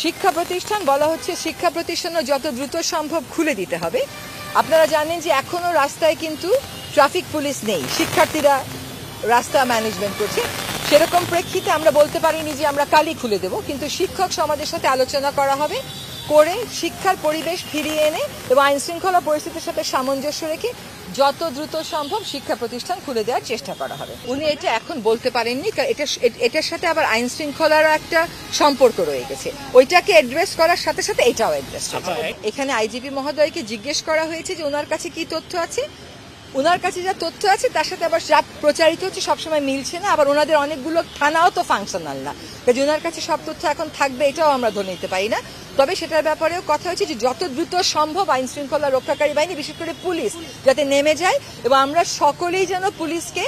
শিক্ষা প্রতিষ্ঠান বলা হচ্ছে শিক্ষা প্রতিষ্ঠানও যত দ্রুত সম্ভব খুলে দিতে হবে। আপনারা জানেন যে এখনো রাস্তায় কিন্তু ট্রাফিক পুলিশ নেই, শিক্ষার্থীরা রাস্তা ম্যানেজমেন্ট করছে। সেরকম প্রেক্ষিতে আমরা বলতে পারিনি যে আমরা কালই খুলে দেব, কিন্তু শিক্ষক সমাজের সাথে আলোচনা করা হবে, করে শিক্ষার পরিবেশ ফিরিয়ে এনে এবং আইন শৃঙ্খলা পরিস্থিতির সাথে সামঞ্জস্য রেখে যত দ্রুত সম্ভব শিক্ষা প্রতিষ্ঠান খুলে দেওয়ার চেষ্টা করা হবে। উনি এটা এখন বলতে পারেননি, এটার সাথে আবার আইন শৃঙ্খলারও একটা সম্পর্ক রয়ে গেছে। ওইটাকে অ্যাড্রেস করার সাথে সাথে এটাও অ্যাড্রেস হবে। এখানে আইজিপি মহোদয়কে জিজ্ঞেস করা হয়েছে যে ওনার কাছে কি তথ্য আছে। ওনার কাছে যা তথ্য আছে তার সাথে আবার যা প্রচারিত হচ্ছে সবসময় মিলছে না। আবার ওনাদের অনেকগুলো থানাও তো ফাংশনাল না, কাজে ওনার কাছে সব তথ্য এখন থাকবে এটাও আমরা ধরে নিতে পারি না। তবে সেটার ব্যাপারেও কথা হচ্ছে যে যত দ্রুত সম্ভব আইন শৃঙ্খলা রক্ষাকারী বাহিনী, বিশেষ করে পুলিশ, যাতে নেমে যায় এবং আমরা সকলেই যেন পুলিশকে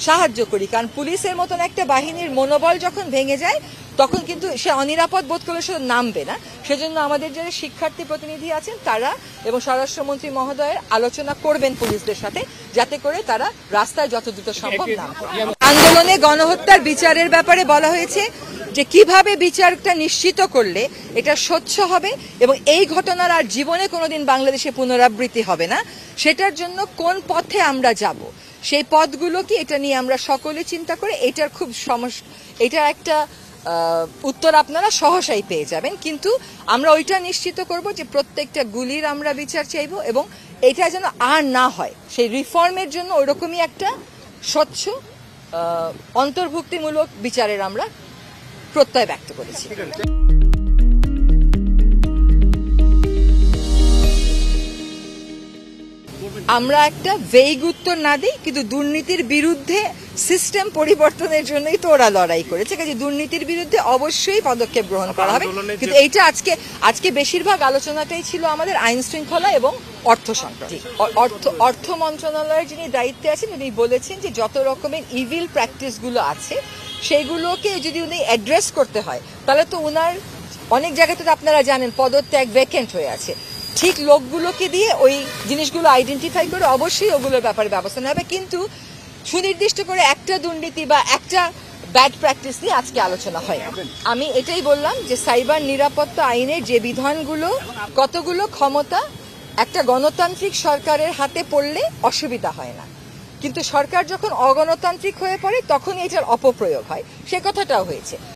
সাহায্য করি। কারণ পুলিশের মতন একটা বাহিনীর মনোবল যখন ভেঙে যায় তখন কিন্তু সে অনিরাপদ বোধ করলে সে নামবে না। সেজন্য আমাদের যারা শিক্ষার্থী প্রতিনিধি আছেন তারা এবং স্বরাষ্ট্রমন্ত্রী মহোদয়ের আলোচনা করবেন পুলিশদের সাথে, যাতে করে তারা রাস্তায় যত দ্রুত সম্ভব নামবে। আন্দোলনে গণহত্যার বিচারের ব্যাপারে বলা হয়েছে যে কিভাবে বিচারটা নিশ্চিত করলে এটা স্বচ্ছ হবে এবং এই ঘটনার আর জীবনে কোনোদিন বাংলাদেশে পুনরাবৃত্তি হবে না, সেটার জন্য কোন পথে আমরা যাব, সেই পথগুলো কি, এটা নিয়ে আমরা সকলে চিন্তা করে এটার খুব এটার একটা উত্তর আপনারা সহসাই পেয়ে যাবেন। কিন্তু আমরা ওইটা নিশ্চিত করব যে প্রত্যেকটা গুলির আমরা বিচার চাইব এবং এটা যেন আর না হয়, সেই রিফর্মের জন্য ওইরকমই একটা স্বচ্ছ অন্তর্ভুক্তিমূলক বিচারের আমরা প্রত্যয় ব্যক্ত করেছি। আমরা একটা ভেগ উত্তর না দিই, কিন্তু দুর্নীতির বিরুদ্ধে সিস্টেম পরিবর্তনের জন্যই তো ওরা লড়াই করেছে, কাজে দুর্নীতির বিরুদ্ধে অবশ্যই পদক্ষেপ গ্রহণ করা হবে। কিন্তু এইটা আজকে বেশিরভাগ আলোচনাটাই ছিল আমাদের আইন শৃঙ্খলা এবং অর্থ সংক্রান্ত। অর্থ মন্ত্রণালয়ের যিনি দায়িত্বে আছেন উনি বলেছেন যে যত রকমের ইভিল প্র্যাকটিসগুলো আছে সেইগুলোকে যদি উনি অ্যাড্রেস করতে হয় তাহলে তো উনার অনেক জায়গাতে তো আপনারা জানেন পদত্যাগ ভ্যাকেন্ট হয়ে আছে, ঠিক লোকগুলোকে দিয়ে ওই জিনিসগুলো আইডেন্টিফাই করে অবশ্যই ওগুলোর ব্যাপারে ব্যবস্থা নেওয়া হবে। কিন্তু সুনির্দিষ্ট করে একটা দুর্নীতি বা একটা ব্যাড প্র্যাকটিস নিয়ে আজকে আলোচনা হয়। আমি এটাই বললাম যে সাইবার নিরাপত্তা আইনের যে বিধানগুলো, কতগুলো ক্ষমতা একটা গণতান্ত্রিক সরকারের হাতে পড়লে অসুবিধা হয় না, কিন্তু সরকার যখন অগণতান্ত্রিক হয়ে পড়ে তখন এটার অপপ্রয়োগ হয়, সে কথাটাও হয়েছে।